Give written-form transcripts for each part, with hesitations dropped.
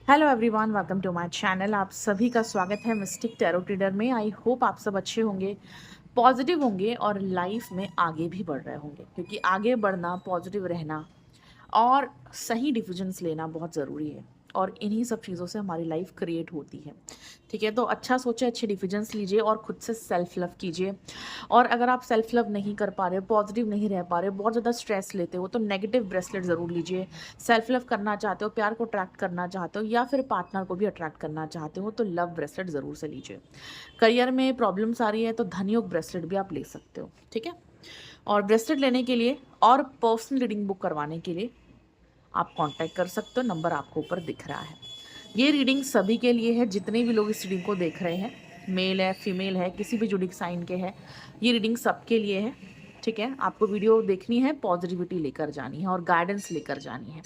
Hello everyone, welcome to my channel. आप सभी का स्वागत है मिस्टिक टैरो रीडर में। आई होप आप सब अच्छे होंगे, पॉजिटिव होंगे और लाइफ में आगे भी बढ़ रहे होंगे, क्योंकि आगे बढ़ना, पॉजिटिव रहना और सही डिसीजंस लेना बहुत ज़रूरी है। और इन्हीं सब चीज़ों से हमारी लाइफ क्रिएट होती है। ठीक है, तो अच्छा सोचे, अच्छे डिसीजंस लीजिए और खुद से सेल्फ लव कीजिए। और अगर आप सेल्फ लव नहीं कर पा रहे, पॉजिटिव नहीं रह पा रहे, बहुत ज़्यादा स्ट्रेस लेते हो, तो नेगेटिव ब्रेसलेट ज़रूर लीजिए। सेल्फ लव करना चाहते हो, प्यार को अट्रैक्ट करना चाहते हो या फिर पार्टनर को भी अट्रैक्ट करना चाहते हो, तो लव ब्रेसलेट ज़रूर से लीजिए। करियर में प्रॉब्लम्स आ रही है तो धनयोग ब्रेसलेट भी आप ले सकते हो। ठीक है, और ब्रेसलेट लेने के लिए और पर्सनल रीडिंग बुक करवाने के लिए आप कांटेक्ट कर सकते हो। नंबर आपको ऊपर दिख रहा है। ये रीडिंग सभी के लिए है, जितने भी लोग इस रीडिंग को देख रहे हैं, मेल है, फीमेल है, किसी भी जुडिक साइन के है, ये रीडिंग सबके लिए है। ठीक है, आपको वीडियो देखनी है, पॉजिटिविटी लेकर जानी है और गाइडेंस लेकर जानी है।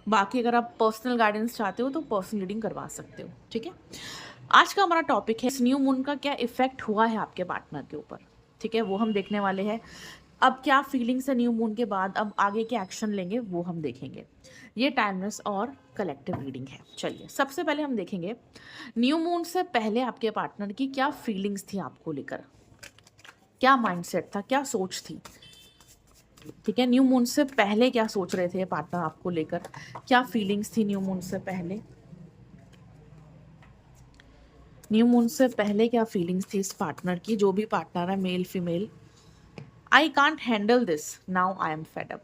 बाकी अगर आप पर्सनल गाइडेंस चाहते हो तो पर्सनल रीडिंग करवा सकते हो। ठीक है, आज का हमारा टॉपिक है इस न्यू मून का क्या इफेक्ट हुआ है आपके पार्टनर के ऊपर। ठीक है, वो हम देखने वाले हैं। अब क्या फीलिंग्स है न्यू मून के बाद, अब आगे के एक्शन लेंगे वो हम देखेंगे। ये टाइमलेस और कलेक्टिव रीडिंग है। चलिए, सबसे पहले हम देखेंगे न्यू मून से पहले आपके पार्टनर की क्या फीलिंग्स थी आपको लेकर, क्या माइंडसेट था, क्या सोच थी। ठीक है, न्यू मून से पहले क्या सोच रहे थे पार्टनर आपको लेकर, क्या फीलिंग्स थी न्यू मून से पहले। न्यू मून से पहले क्या फीलिंग्स थी इस पार्टनर की, जो भी पार्टनर है, male female. I can't handle this, now I am fed up.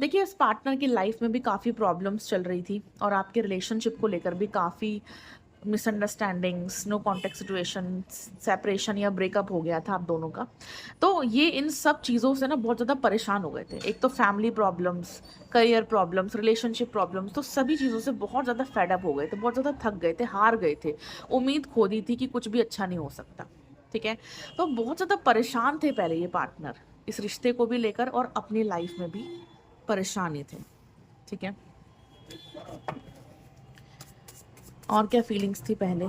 देखिए, इस पार्टनर की लाइफ में भी काफ़ी प्रॉब्लम्स चल रही थी और आपके रिलेशनशिप को लेकर भी काफ़ी misunderstandings, no contact situation, separation या ब्रेकअप हो गया था आप दोनों का। तो ये इन सब चीज़ों से ना बहुत ज़्यादा परेशान हो गए थे। एक तो family problems, career problems, relationship problems, तो सभी चीज़ों से बहुत ज़्यादा फेडअप हो गए थे, बहुत ज़्यादा थक गए थे, हार गए थे, उम्मीद खो दी थी कि कुछ भी अच्छा नहीं हो सकता। ठीक है, तो बहुत ज़्यादा परेशान थे पहले ये पार्टनर, इस रिश्ते को भी लेकर और अपनी लाइफ में भी परेशान ही थे। ठीक है, और क्या फीलिंग्स थी पहले,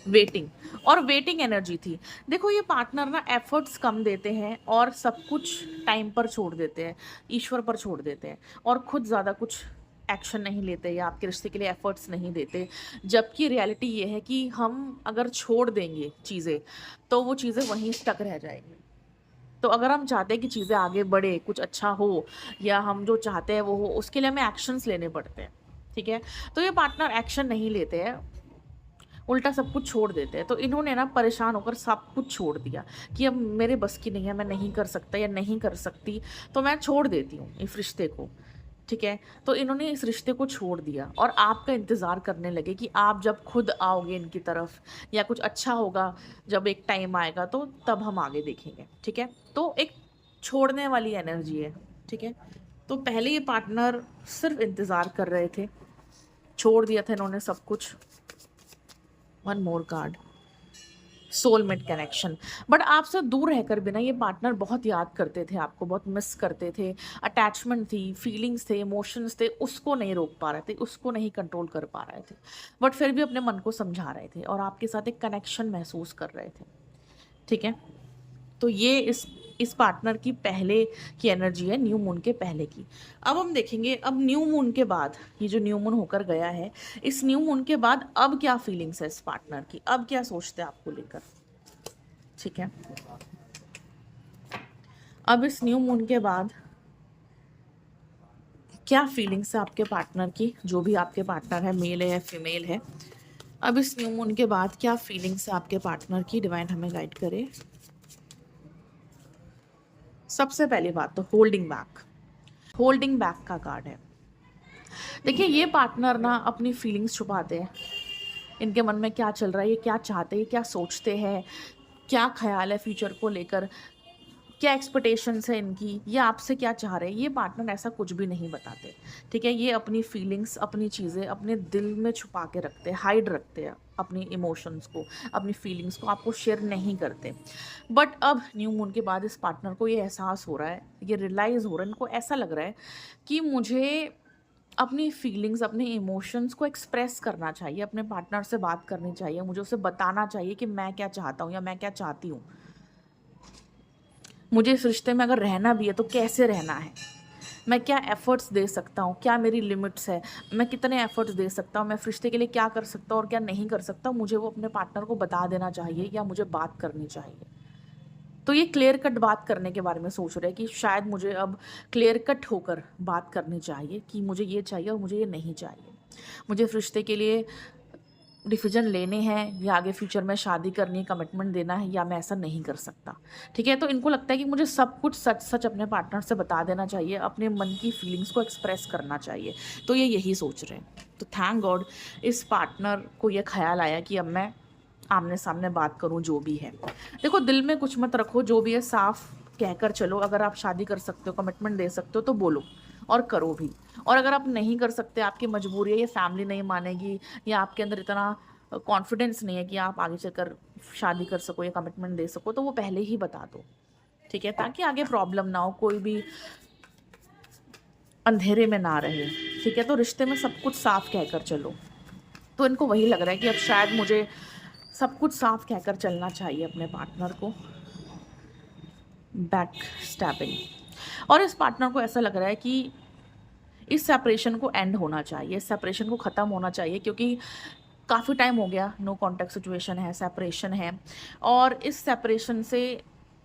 वेटिंग, और वेटिंग एनर्जी थी। देखो, ये पार्टनर ना एफर्ट्स कम देते हैं और सब कुछ टाइम पर छोड़ देते हैं, ईश्वर पर छोड़ देते हैं और खुद ज़्यादा कुछ एक्शन नहीं लेते या आपके रिश्ते के लिए एफर्ट्स नहीं देते। जबकि रियलिटी ये है कि हम अगर छोड़ देंगे चीज़ें तो वो चीज़ें वहीं स्टक रह जाएंगी। तो अगर हम चाहते हैं कि चीज़ें आगे बढ़े, कुछ अच्छा हो या हम जो चाहते हैं वो हो, उसके लिए हमें एक्शंस लेने पड़ते हैं। ठीक है, तो ये पार्टनर एक्शन नहीं लेते हैं, उल्टा सब कुछ छोड़ देते हैं। तो इन्होंने ना परेशान होकर सब कुछ छोड़ दिया कि अब मेरे बस की नहीं है, मैं नहीं कर सकता या नहीं कर सकती, तो मैं छोड़ देती हूँ इस रिश्ते को। ठीक है, तो इन्होंने इस रिश्ते को छोड़ दिया और आपका इंतज़ार करने लगे कि आप जब खुद आओगे इनकी तरफ या कुछ अच्छा होगा, जब एक टाइम आएगा तो तब हम आगे देखेंगे। ठीक है, तो एक छोड़ने वाली एनर्जी है। ठीक है, तो पहले ये पार्टनर सिर्फ इंतज़ार कर रहे थे, छोड़ दिया था इन्होंने सब कुछ। One more card, soulmate connection. But आपसे दूर रहकर भी ना ये पार्टनर बहुत याद करते थे आपको, बहुत मिस करते थे। अटैचमेंट थी, फीलिंग्स थे, इमोशंस थे, उसको नहीं रोक पा रहे थे, उसको नहीं कंट्रोल कर पा रहे थे। बट फिर भी अपने मन को समझा रहे थे और आपके साथ एक कनेक्शन महसूस कर रहे थे। ठीक है, तो ये इस पार्टनर की पहले की एनर्जी है, न्यू मून के पहले की। अब हम देखेंगे, अब न्यू मून के बाद, ये जो न्यू मून होकर गया है, इस न्यू मून के बाद अब क्या फीलिंग्स है इस पार्टनर की, अब क्या सोचते हैं आपको लेकर। ठीक है, अब इस न्यू मून के बाद क्या फीलिंग्स है आपके पार्टनर की, जो भी आपके पार्टनर है, मेल है या फीमेल है। अब इस न्यू मून के बाद क्या फीलिंग्स है आपके पार्टनर की, डिवाइन हमें गाइड करे। सबसे पहली बात तो होल्डिंग बैक, होल्डिंग बैक का कार्ड है। देखिए, ये पार्टनर ना अपनी फीलिंग्स छुपाते हैं, इनके मन में क्या चल रहा है, ये क्या चाहते हैं, क्या सोचते हैं, क्या ख्याल है फ्यूचर को लेकर, क्या एक्सपेक्टेशंस है इनकी, ये आपसे क्या चाह रहे हैं, ये पार्टनर ऐसा कुछ भी नहीं बताते। ठीक है, ये अपनी फीलिंग्स, अपनी चीज़ें अपने दिल में छुपा के रखते हैं, हाइड रखते हैं अपनी इमोशंस को, अपनी फीलिंग्स को आपको शेयर नहीं करते। बट अब न्यू मून के बाद इस पार्टनर को ये एहसास हो रहा है, ये रियलाइज़ हो रहा है, इनको ऐसा लग रहा है कि मुझे अपनी फीलिंग्स, अपने इमोशंस को एक्सप्रेस करना चाहिए, अपने पार्टनर से बात करनी चाहिए, मुझे उसे बताना चाहिए कि मैं क्या चाहता हूँ या मैं क्या चाहती हूँ, मुझे इस रिश्ते में अगर रहना भी है तो कैसे रहना है। मैं क्या एफ़र्ट्स दे सकता हूँ, क्या मेरी लिमिट्स है, मैं कितने एफ़र्ट्स दे सकता हूँ, मैं रिश्ते के लिए क्या कर सकता हूँ और क्या नहीं कर सकता, मुझे वो अपने पार्टनर को बता देना चाहिए या मुझे बात करनी चाहिए। तो ये क्लियर कट बात करने के बारे में सोच रहे हैं कि शायद मुझे अब क्लियर कट होकर बात करनी चाहिए कि मुझे ये चाहिए और मुझे ये नहीं चाहिए। मुझे इस रिश्ते के लिए डिसीजन लेने हैं या आगे फ्यूचर में शादी करनी है, कमिटमेंट देना है, या मैं ऐसा नहीं कर सकता। ठीक है? तो इनको लगता है कि मुझे सब कुछ सच-सच अपने पार्टनर से बता देना चाहिए, अपने मन की फीलिंग्स को एक्सप्रेस करना चाहिए। तो ये यही सोच रहे हैं। तो थैंक गॉड इस पार्टनर को ये ख़्याल आया कि अब मैं आमने-सामने बात करूँ जो भी है। देखो दिल में कुछ मत रखो, जो भी है साफ कहकर चलो। अगर आप शादी कर सकते हो, कमिटमेंट दे सकते हो तो बोलो और करो भी। और अगर आप नहीं कर सकते, आपकी मजबूरी है, ये फैमिली नहीं मानेगी या आपके अंदर इतना कॉन्फिडेंस नहीं है कि आप आगे चलकर शादी कर सको या कमिटमेंट दे सको, तो वो पहले ही बता दो। ठीक है? ताकि आगे प्रॉब्लम ना हो, कोई भी अंधेरे में ना रहे। ठीक है? तो रिश्ते में सब कुछ साफ कहकर चलो। तो इनको वही लग रहा है कि अब शायद मुझे सब कुछ साफ कहकर चलना चाहिए अपने पार्टनर को। Back stabbing. और इस पार्टनर को ऐसा लग रहा है कि इस सेपरेशन को एंड होना चाहिए, इस सेपरेशन को ख़त्म होना चाहिए, क्योंकि काफ़ी टाइम हो गया, नो कॉन्टैक्ट सिचुएशन है, सेपरेशन है। और इस सेपरेशन से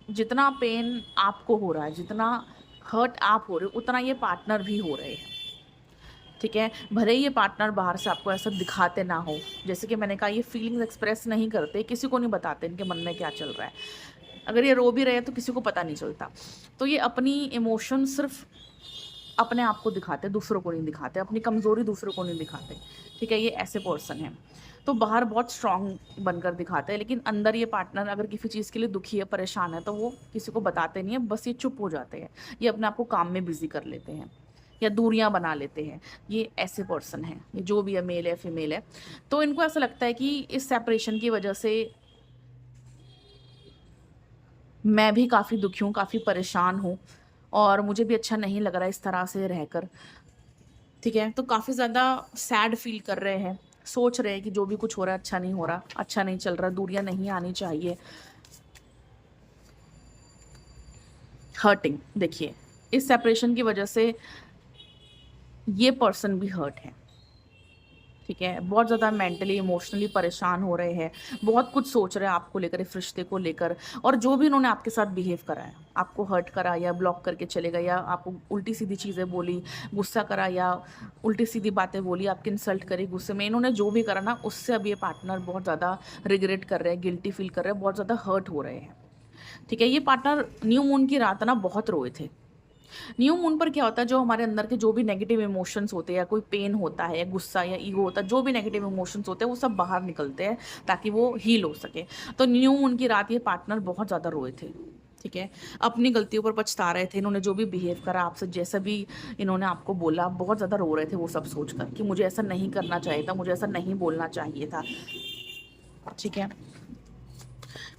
जितना पेन आपको हो रहा है, जितना हर्ट आप हो रहे हो, उतना ये पार्टनर भी हो रहे हैं। ठीक है? भले ही ये पार्टनर बाहर से आपको ऐसा दिखाते ना हो, जैसे कि मैंने कहा ये फीलिंग्स एक्सप्रेस नहीं करते, किसी को नहीं बताते इनके मन में क्या चल रहा है। अगर ये रो भी रहे हैं तो किसी को पता नहीं चलता। तो ये अपनी इमोशन सिर्फ अपने आप को दिखाते हैं, दूसरों को नहीं दिखाते, अपनी कमज़ोरी दूसरों को नहीं दिखाते। ठीक है? ये ऐसे पर्सन हैं। तो बाहर बहुत स्ट्रॉन्ग बनकर दिखाते हैं, लेकिन अंदर ये पार्टनर अगर किसी चीज़ के लिए दुखी है, परेशान है, तो वो किसी को बताते नहीं है, बस ये चुप हो जाते हैं। ये अपने आप को काम में बिज़ी कर लेते हैं या दूरियां बना लेते हैं। ये ऐसे पर्सन हैं, ये जो भी है, मेल है फीमेल है। तो इनको ऐसा लगता है कि इस सेपरेशन की वजह से मैं भी काफ़ी दुखी हूँ, काफ़ी परेशान हूँ और मुझे भी अच्छा नहीं लग रहा है इस तरह से रहकर। ठीक है? तो काफ़ी ज़्यादा सैड फ़ील कर रहे हैं, सोच रहे हैं कि जो भी कुछ हो रहा है अच्छा नहीं हो रहा, अच्छा नहीं चल रहा, दूरियाँ नहीं आनी चाहिए। हर्टिंग, देखिए इस सेपरेशन की वजह से ये पर्सन भी हर्ट है। ठीक है? बहुत ज़्यादा मेंटली, इमोशनली परेशान हो रहे हैं, बहुत कुछ सोच रहे हैं आपको लेकर, इस रिश्ते को लेकर, और जो भी इन्होंने आपके साथ बिहेव करा है, आपको हर्ट करा या ब्लॉक करके चले गए या आपको उल्टी-सीधी चीज़ें बोली, गुस्सा करा या उल्टी-सीधी बातें बोली, आपकी इंसल्ट करी गुस्से में, इन्होंने जो भी करा ना, उससे अब ये पार्टनर बहुत ज़्यादा रिग्रेट कर रहे हैं, गिल्टी फ़ील कर रहे हैं, बहुत ज़्यादा हर्ट हो रहे हैं। ठीक है? ये पार्टनर न्यू मून की रात ना बहुत रोए थे। न्यू मून पर क्या होता है, जो हमारे अंदर के जो भी नेगेटिव इमोशंस होते हैं, या कोई पेन होता है या गुस्सा या ईगो होता है, जो भी नेगेटिव इमोशंस होते हैं वो सब बाहर निकलते हैं ताकि वो हील हो सके। तो न्यू मून की रात ये पार्टनर बहुत ज़्यादा रोए थे। ठीक है? अपनी गलतियों पर पछता रहे थे, इन्होंने जो भी बिहेव करा आपसे, जैसा भी इन्होंने आपको बोला, बहुत ज़्यादा रो रहे थे वो सब सोचकर कि मुझे ऐसा नहीं करना चाहिए था, मुझे ऐसा नहीं बोलना चाहिए था। ठीक है?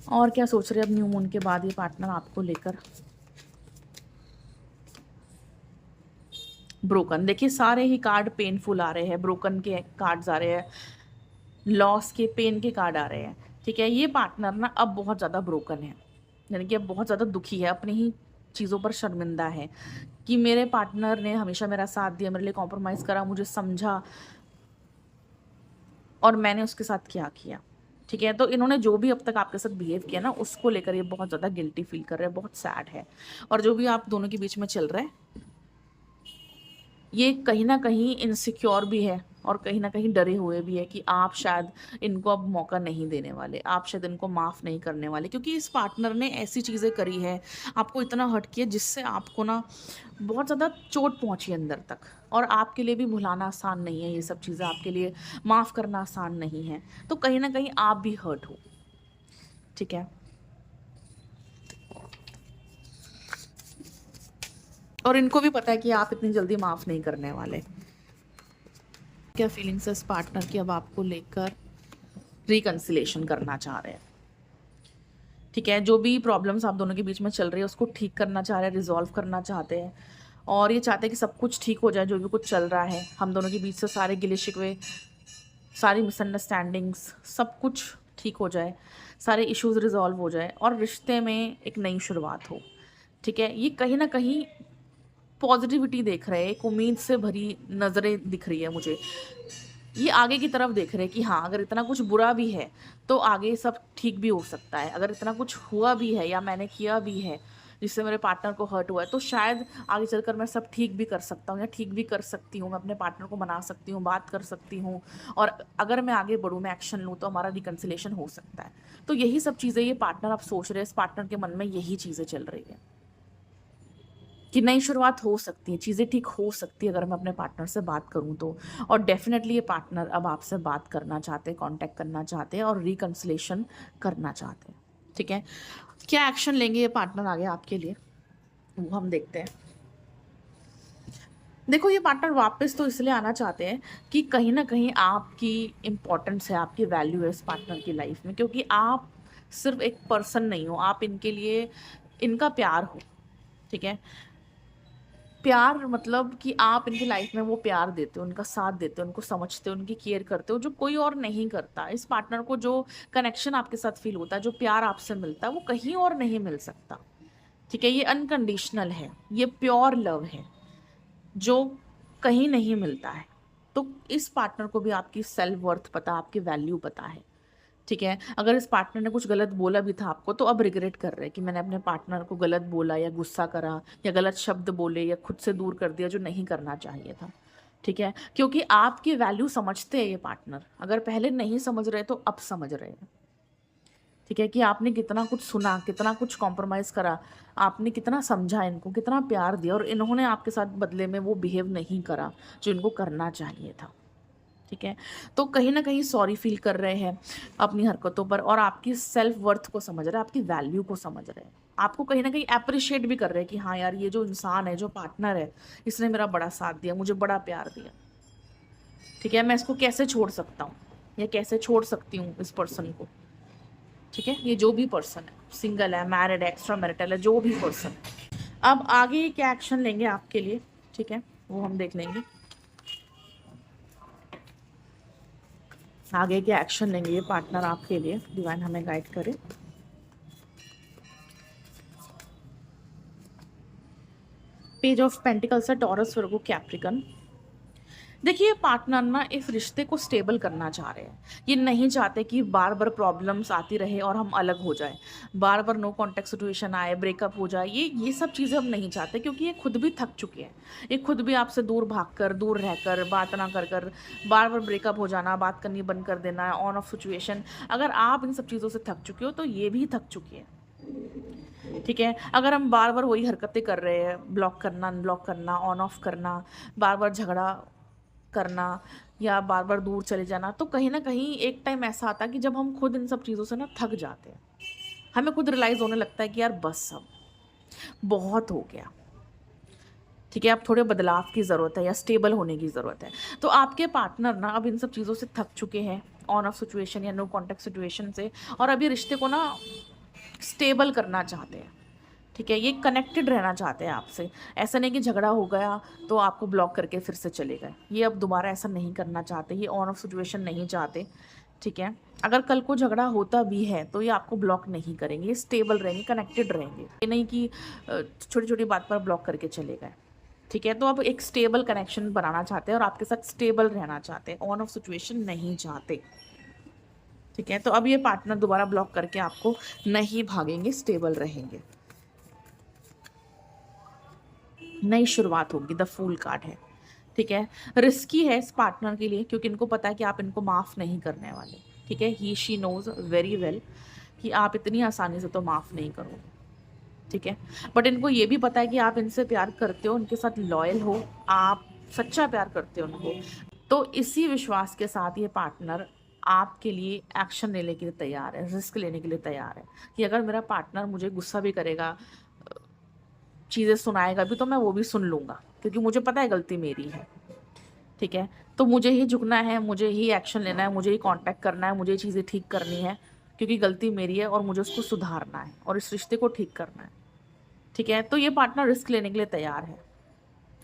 और क्या सोच रहे हैं अब न्यू मून के बाद ये पार्टनर आपको लेकर? ब्रोकन, देखिए सारे ही कार्ड पेनफुल आ रहे हैं, ब्रोकन के कार्ड्स आ रहे हैं, लॉस के, पेन के कार्ड आ रहे हैं। ठीक है? ये पार्टनर ना अब बहुत ज़्यादा ब्रोकन है, यानी कि अब बहुत ज़्यादा दुखी है, अपनी ही चीज़ों पर शर्मिंदा है कि मेरे पार्टनर ने हमेशा मेरा साथ दिया, मेरे लिए कॉम्प्रोमाइज़ करा, मुझे समझा, और मैंने उसके साथ क्या किया। ठीक है? तो इन्होंने जो भी अब तक आपके साथ बिहेव किया ना, उसको लेकर ये बहुत ज़्यादा गिल्टी फील कर रहे हैं, बहुत सैड है। और जो भी आप दोनों के बीच में चल रहा है, ये कहीं न कहीं इनसिक्योर भी है और कहीं न कहीं डरे हुए भी है कि आप शायद इनको अब मौका नहीं देने वाले, आप शायद इनको माफ़ नहीं करने वाले, क्योंकि इस पार्टनर ने ऐसी चीज़ें करी है, आपको इतना हर्ट किया जिससे आपको ना बहुत ज़्यादा चोट पहुँची अंदर तक, और आपके लिए भी भुलाना आसान नहीं है ये सब चीज़ें, आपके लिए माफ़ करना आसान नहीं है। तो कहीं न कहीं आप भी हर्ट हो। ठीक है? और इनको भी पता है कि आप इतनी जल्दी माफ़ नहीं करने वाले। क्या फीलिंग्स है इस पार्टनर की अब आपको लेकर? रिकंसिलेशन करना चाह रहे हैं। ठीक है? जो भी प्रॉब्लम्स आप दोनों के बीच में चल रही है उसको ठीक करना चाह रहे हैं, रिज़ॉल्व करना चाहते हैं, और ये चाहते हैं कि सब कुछ ठीक हो जाए, जो भी कुछ चल रहा है हम दोनों के बीच से, सारे गिले-शिकवे, सारी मिसअंडरस्टैंडिंग्स, सब कुछ ठीक हो जाए, सारे इश्यूज़ रिज़ॉल्व हो जाए और रिश्ते में एक नई शुरुआत हो। ठीक है? ये कहीं न कहीं पॉजिटिविटी देख रहे हैं, एक उम्मीद से भरी नज़रें दिख रही है मुझे। ये आगे की तरफ देख रहे हैं कि हाँ, अगर इतना कुछ बुरा भी है तो आगे सब ठीक भी हो सकता है। अगर इतना कुछ हुआ भी है या मैंने किया भी है जिससे मेरे पार्टनर को हर्ट हुआ है, तो शायद आगे चलकर मैं सब ठीक भी कर सकता हूँ या ठीक भी कर सकती हूँ। मैं अपने पार्टनर को मना सकती हूँ, बात कर सकती हूँ, और अगर मैं आगे बढ़ूँ, मैं एक्शन लूँ, तो हमारा रिकन्सिलेशन हो सकता है। तो यही सब चीज़ें ये पार्टनर आप सोच रहे हैं, इस पार्टनर के मन में यही चीज़ें चल रही है कि नई शुरुआत हो सकती है, चीज़ें ठीक हो सकती है अगर मैं अपने पार्टनर से बात करूँ तो। और डेफ़िनेटली ये पार्टनर अब आपसे बात करना चाहते हैं, कॉन्टैक्ट करना चाहते हैं और रिकन्सिलेशन करना चाहते हैं, ठीक है? क्या एक्शन लेंगे ये पार्टनर आगे आपके लिए, वो हम देखते हैं। देखो, ये पार्टनर वापस तो इसलिए आना चाहते हैं कि कहीं न कहीं आपकी इम्पोर्टेंस है, आपकी वैल्यू है इस पार्टनर की लाइफ़ में, क्योंकि आप सिर्फ़ एक पर्सन नहीं हो, आप इनके लिए इनका प्यार हो, ठीक है? प्यार मतलब कि आप इनकी लाइफ में वो प्यार देते हो, उनका साथ देते हो, उनको समझते हो, उनकी केयर करते हो, जो कोई और नहीं करता। इस पार्टनर को जो कनेक्शन आपके साथ फील होता है, जो प्यार आपसे मिलता है, वो कहीं और नहीं मिल सकता, ठीक है? ये अनकंडीशनल है, ये प्योर लव है, जो कहीं नहीं मिलता है। तो इस पार्टनर को भी आपकी सेल्फ वर्थ पता, आपकी वैल्यू पता है, ठीक है? अगर इस पार्टनर ने कुछ गलत बोला भी था आपको, तो अब रिग्रेट कर रहे हैं कि मैंने अपने पार्टनर को गलत बोला या गुस्सा करा या गलत शब्द बोले या खुद से दूर कर दिया जो नहीं करना चाहिए था, ठीक है? क्योंकि आपकी वैल्यू समझते हैं ये पार्टनर। अगर पहले नहीं समझ रहे तो अब समझ रहे हैं, ठीक है? कि आपने कितना कुछ सुना, कितना कुछ कॉम्प्रोमाइज़ करा, आपने कितना समझा इनको, कितना प्यार दिया, और इन्होंने आपके साथ बदले में वो बिहेव नहीं करा जो इनको करना चाहिए था, ठीक है? तो कहीं न कहीं सॉरी फ़ील कर रहे हैं अपनी हरकतों पर, और आपकी सेल्फ वर्थ को समझ रहे हैं, आपकी वैल्यू को समझ रहे हैं। आपको कहीं न कहीं एप्रिशिएट भी कर रहे हैं कि हाँ यार, ये जो इंसान है, जो पार्टनर है, इसने मेरा बड़ा साथ दिया, मुझे बड़ा प्यार दिया, ठीक है? मैं इसको कैसे छोड़ सकता हूँ या कैसे छोड़ सकती हूँ इस पर्सन को, ठीक है? ये जो भी पर्सन है, सिंगल है, मैरिड है, एक्स्ट्रा मैरिटल है, जो भी पर्सन है। अब आगे क्या एक्शन लेंगे आपके लिए, ठीक है? वो हम देख लेंगे। आगे क्या एक्शन लेंगे ये पार्टनर आपके लिए, डिवाइन हमें गाइड करे। पेज ऑफ पेंटिकल्स है, टॉरस, वर्गो, कैप्रिकन। देखिए, पार्टनर ना इस रिश्ते को स्टेबल करना चाह रहे हैं। ये नहीं चाहते कि बार बार प्रॉब्लम्स आती रहे और हम अलग हो जाए, बार बार नो कॉन्टेक्ट सिचुएशन आए, ब्रेकअप हो जाए। ये सब चीज़ें हम नहीं चाहते, क्योंकि ये खुद भी थक चुके हैं। ये खुद भी आपसे दूर भागकर, दूर रहकर, बात ना कर कर, बार बार ब्रेकअप हो जाना, बात करनी बंद कर देना, ऑन ऑफ सिचुएशन। अगर आप इन सब चीज़ों से थक चुके हो तो ये भी थक चुके हैं, ठीक है? अगर हम बार बार वही हरकतें कर रहे हैं, ब्लॉक करना, अनब्लॉक करना, ऑन ऑफ करना, बार बार झगड़ा करना या बार बार दूर चले जाना, तो कहीं ना कहीं एक टाइम ऐसा आता है कि जब हम खुद इन सब चीज़ों से ना थक जाते हैं, हमें खुद रियलाइज़ होने लगता है कि यार बस अब बहुत हो गया, ठीक है? अब थोड़े बदलाव की ज़रूरत है या स्टेबल होने की ज़रूरत है। तो आपके पार्टनर ना अब इन सब चीज़ों से थक चुके हैं, ऑन ऑफ सिचुएशन या नो कॉन्टेक्ट सिचुएशन से, और अभी रिश्ते को ना स्टेबल करना चाहते हैं, ठीक है? ये कनेक्टेड रहना चाहते हैं आपसे। ऐसा नहीं कि झगड़ा हो गया तो आपको ब्लॉक करके फिर से चले गए। ये अब दोबारा ऐसा नहीं करना चाहते, ये ऑन ऑफ सिचुएशन नहीं चाहते, ठीक है? अगर कल को झगड़ा होता भी है तो ये आपको ब्लॉक नहीं करेंगे, ये स्टेबल रहेंगे, कनेक्टेड रहेंगे। ये नहीं कि छोटी-छोटी बात पर ब्लॉक करके चले गए, ठीक है? तो अब एक स्टेबल कनेक्शन बनाना चाहते हैं और आपके साथ स्टेबल रहना चाहते हैं, ऑन ऑफ सिचुएशन नहीं चाहते, ठीक है? तो अब ये पार्टनर दोबारा ब्लॉक करके आपको नहीं भागेंगे, स्टेबल रहेंगे। नई शुरुआत होगी, द फूल कार्ड है, ठीक है? रिस्की है इस पार्टनर के लिए, क्योंकि इनको पता है कि आप इनको माफ़ नहीं करने वाले, ठीक है? ही शी नोज़ वेरी वेल कि आप इतनी आसानी से तो माफ़ नहीं करोगे, ठीक है? बट इनको ये भी पता है कि आप इनसे प्यार करते हो, उनके साथ लॉयल हो, आप सच्चा प्यार करते हो उनको। तो इसी विश्वास के साथ ये पार्टनर आपके लिए एक्शन लेने के लिए तैयार है, रिस्क लेने के लिए तैयार है कि अगर मेरा पार्टनर मुझे गुस्सा भी करेगा, चीज़ें सुनाएगा भी, तो मैं वो भी सुन लूँगा, क्योंकि मुझे पता है गलती मेरी है, ठीक है? तो मुझे ही झुकना है, मुझे ही एक्शन लेना है, मुझे ही कॉन्टैक्ट करना है, मुझे ये चीज़ें ठीक करनी है, क्योंकि गलती मेरी है और मुझे उसको सुधारना है और इस रिश्ते को ठीक करना है, ठीक है? तो ये पार्टनर रिस्क लेने के लिए तैयार है,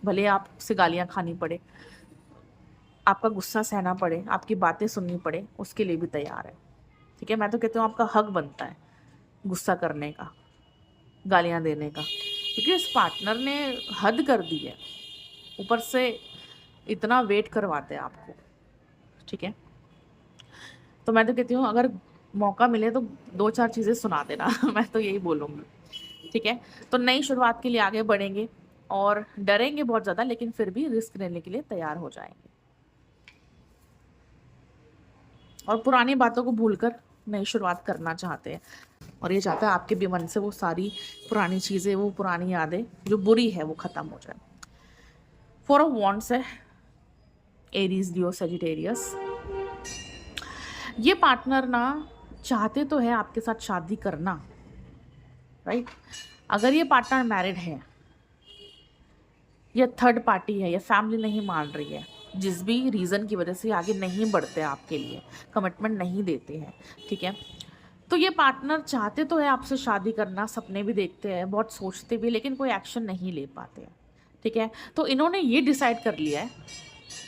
भले आपसे गालियाँ खानी पड़े, आपका गुस्सा सहना पड़े, आपकी बातें सुननी पड़े, उसके लिए भी तैयार है, ठीक है? मैं तो कहती हूँ आपका हक बनता है गुस्सा करने का, गालियाँ देने का, क्योंकि इस पार्टनर ने हद कर दी है, ऊपर से इतना वेट करवाते हैं आपको, ठीक है। तो मैं तो कहती हूँ अगर मौका मिले तो 2-4 चीज़ें सुना देना मैं तो यही बोलूँगी, ठीक है। तो नई शुरुआत के लिए आगे बढ़ेंगे और डरेंगे बहुत ज़्यादा, लेकिन फिर भी रिस्क लेने के लिए तैयार हो जाएंगे और पुरानी बातों को भूलकर नई शुरुआत करना चाहते हैं। और ये चाहता है आपके भी मन से वो सारी पुरानी चीज़ें, वो पुरानी यादें जो बुरी है वो ख़त्म हो जाए। 4 ऑफ वॉन्ड्स है, एरीज, लियो, सेजिटेरियस। ये पार्टनर ना चाहते तो है आपके साथ शादी करना, राइट। अगर ये पार्टनर मैरिड है या थर्ड पार्टी है या फैमिली नहीं मान रही है, जिस भी रीज़न की वजह से आगे नहीं बढ़ते आपके लिए, कमिटमेंट नहीं देते हैं, ठीक है। तो ये पार्टनर चाहते तो है आपसे शादी करना, सपने भी देखते हैं, बहुत सोचते भी, लेकिन कोई एक्शन नहीं ले पाते हैं, ठीक है। तो इन्होंने ये डिसाइड कर लिया है,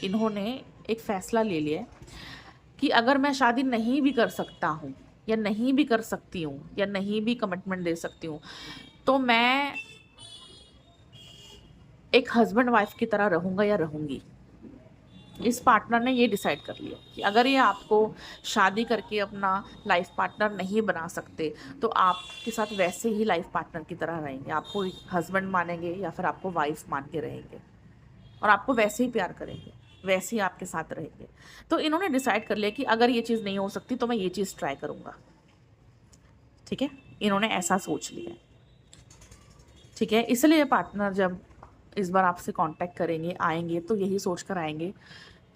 इन्होंने एक फ़ैसला ले लिया है कि अगर मैं शादी नहीं भी कर सकता हूँ या नहीं भी कर सकती हूँ या नहीं भी कमिटमेंट दे सकती हूँ, तो मैं एक हस्बैंड वाइफ की तरह रहूँगा या रहूँगी। इस पार्टनर ने ये डिसाइड कर लिया कि अगर ये आपको शादी करके अपना लाइफ पार्टनर नहीं बना सकते, तो आपके साथ वैसे ही लाइफ पार्टनर की तरह रहेंगे, आपको हस्बैंड मानेंगे या फिर आपको वाइफ मान के रहेंगे और आपको वैसे ही प्यार करेंगे, वैसे ही आपके साथ रहेंगे। तो इन्होंने डिसाइड कर लिया कि अगर ये चीज़ नहीं हो सकती तो मैं ये चीज़ ट्राई करूँगा, ठीक है। इन्होंने ऐसा सोच लिया, ठीक है। इसलिए पार्टनर जब इस बार आपसे कांटेक्ट करेंगे, आएंगे, तो यही सोच कर आएंगे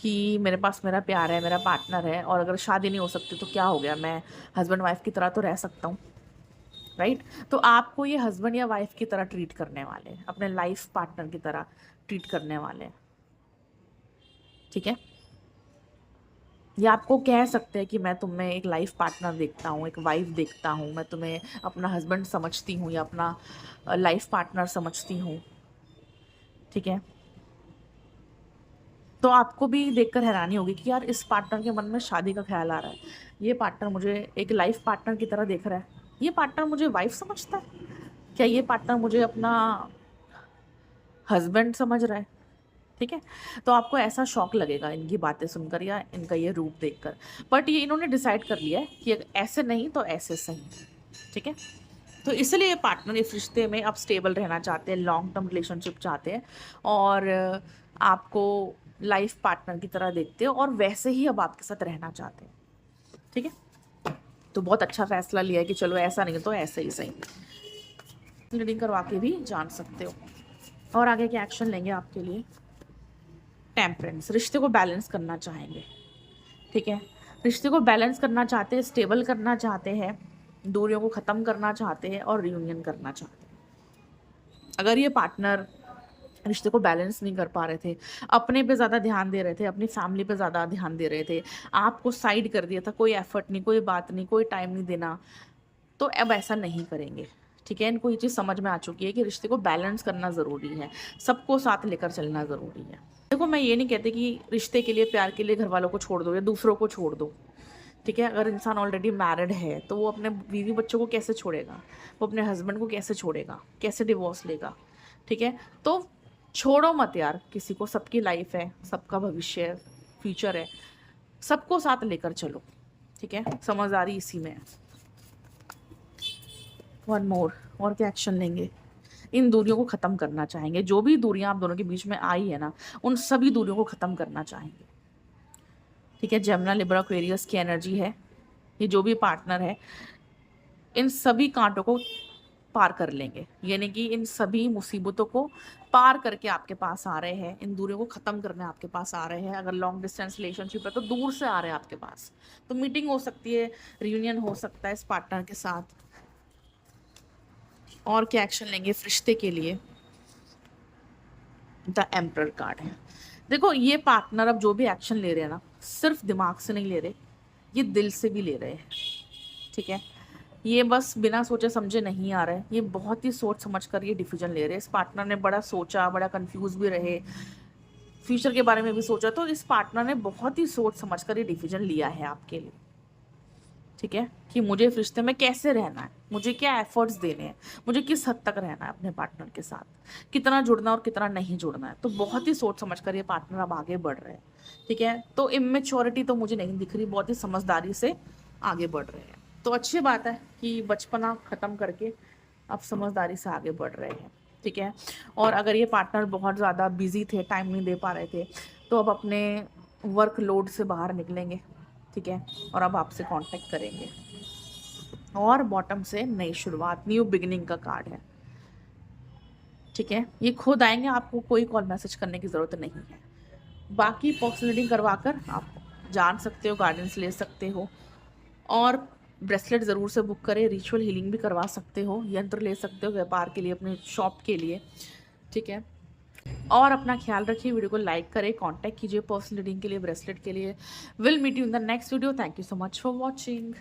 कि मेरे पास मेरा प्यार है, मेरा पार्टनर है, और अगर शादी नहीं हो सकती तो क्या हो गया, मैं हस्बैंड वाइफ की तरह तो रह सकता हूँ, राइट। तो आपको ये हस्बैंड या वाइफ की तरह ट्रीट करने वाले हैं, अपने लाइफ पार्टनर की तरह ट्रीट करने वाले हैं, ठीक है। या आपको कह सकते हैं कि मैं तुम्हें एक लाइफ पार्टनर देखता हूँ, एक वाइफ देखता हूँ, मैं तुम्हें अपना हस्बैंड समझती हूँ या अपना लाइफ पार्टनर समझती हूँ, ठीक है। तो आपको भी देखकर हैरानी होगी कि यार इस पार्टनर के मन में शादी का ख्याल आ रहा है, ये पार्टनर मुझे एक लाइफ पार्टनर की तरह देख रहा है, ये पार्टनर मुझे वाइफ समझता है, क्या ये पार्टनर मुझे अपना हस्बैंड समझ रहा है, ठीक है। तो आपको ऐसा शॉक लगेगा इनकी बातें सुनकर या इनका ये रूप देखकर, बट ये इन्होंने डिसाइड कर लिया है कि ऐसे नहीं तो ऐसे सही, ठीक है। तो इसलिए ये पार्टनर इस रिश्ते में अब स्टेबल रहना चाहते हैं, लॉन्ग टर्म रिलेशनशिप चाहते हैं और आपको लाइफ पार्टनर की तरह देखते हैं और वैसे ही अब आपके साथ रहना चाहते हैं, ठीक है। तो बहुत अच्छा फैसला लिया है कि चलो ऐसा नहीं तो ऐसे ही सही। रीडिंग करवा के भी जान सकते हो। और आगे क्या एक्शन लेंगे आपके लिए। टेम्परेंस, रिश्ते को बैलेंस करना चाहेंगे, ठीक है। रिश्ते को बैलेंस करना चाहते हैं, स्टेबल करना चाहते हैं, दूरियों को ख़त्म करना चाहते हैं और रियूनियन करना चाहते हैं। अगर ये पार्टनर रिश्ते को बैलेंस नहीं कर पा रहे थे, अपने पे ज़्यादा ध्यान दे रहे थे, अपनी फैमिली पे ज़्यादा ध्यान दे रहे थे, आपको साइड कर दिया था, कोई एफर्ट नहीं, कोई बात नहीं, कोई टाइम नहीं देना, तो अब ऐसा नहीं करेंगे, ठीक है। इनको ये चीज़ समझ में आ चुकी है कि रिश्ते को बैलेंस करना ज़रूरी है, सबको साथ लेकर चलना ज़रूरी है। देखो मैं ये नहीं कहती कि रिश्ते के लिए, प्यार के लिए घर वालों को छोड़ दो या दूसरों को छोड़ दो, ठीक है। अगर इंसान ऑलरेडी मैरिड है तो वो अपने बीवी बच्चों को कैसे छोड़ेगा, वो अपने हस्बैंड को कैसे छोड़ेगा, कैसे डिवोर्स लेगा, ठीक है। तो छोड़ो मत यार किसी को, सबकी लाइफ है, सबका भविष्य फ्यूचर है, सबको साथ लेकर चलो, ठीक है। समझदारी इसी में है। वन मोर, और क्या एक्शन लेंगे। इन दूरियों को ख़त्म करना चाहेंगे, जो भी दूरियां आप दोनों के बीच में आई है ना, उन सभी दूरियों को ख़त्म करना चाहेंगे, ठीक है। जेमिनी, लिब्रा, एक्वेरियस की एनर्जी है, ये जो भी पार्टनर है इन सभी कांटों को पार कर लेंगे, यानी कि इन सभी मुसीबतों को पार करके आपके पास आ रहे हैं, इन दूरियों को ख़त्म करने आपके पास आ रहे हैं। अगर लॉन्ग डिस्टेंस रिलेशनशिप है तो दूर से आ रहे हैं आपके पास, तो मीटिंग हो सकती है, रियूनियन हो सकता है इस पार्टनर के साथ। और क्या एक्शन लेंगे इस रिश्ते के लिए। द एम्परर कार्ड है। देखो ये पार्टनर अब जो भी एक्शन ले रहे हैं ना, सिर्फ दिमाग से नहीं ले रहे, ये दिल से भी ले रहे हैं, ठीक है। ये बस बिना सोचे समझे नहीं आ रहा है, ये बहुत ही सोच समझ कर ये डिसीजन ले रहे हैं। इस पार्टनर ने बड़ा सोचा, बड़ा कंफ्यूज भी रहे, फ्यूचर के बारे में भी सोचा, तो इस पार्टनर ने बहुत ही सोच समझ कर ये डिसीजन लिया है आपके लिए, ठीक है, कि मुझे इस रिश्ते में कैसे रहना है, मुझे क्या एफर्ट्स देने हैं, मुझे किस हद तक रहना है अपने पार्टनर के साथ, कितना जुड़ना और कितना नहीं जुड़ना है। तो बहुत ही सोच समझ कर ये पार्टनर अब आगे बढ़ रहे हैं, ठीक है। तो इमेच्योरिटी तो मुझे नहीं दिख रही, बहुत ही समझदारी से आगे बढ़ रहे हैं। तो अच्छी बात है कि बचपना ख़त्म करके अब समझदारी से आगे बढ़ रहे हैं, ठीक है। और अगर ये पार्टनर बहुत ज़्यादा बिजी थे, टाइम नहीं दे पा रहे थे, तो अब अपने वर्क लोड से बाहर निकलेंगे, ठीक है, और अब आपसे कांटेक्ट करेंगे। और बॉटम से नई शुरुआत, न्यू बिगिनिंग का कार्ड है, ठीक है। ये खुद आएंगे, आपको कोई कॉल मैसेज करने की ज़रूरत नहीं है। बाकी पर्सनल रीडिंग करवाकर आप जान सकते हो, गाइडेंस ले सकते हो। और ब्रेसलेट ज़रूर से बुक करें, रिचुअल हीलिंग भी करवा सकते हो, यंत्र ले सकते हो व्यापार के लिए, अपने शॉप के लिए, ठीक है। और अपना ख्याल रखिए, वीडियो को लाइक करें, कांटेक्ट कीजिए पर्सनल रीडिंग के लिए, ब्रेसलेट के लिए। Will meet you in the next video. Thank you so much for watching.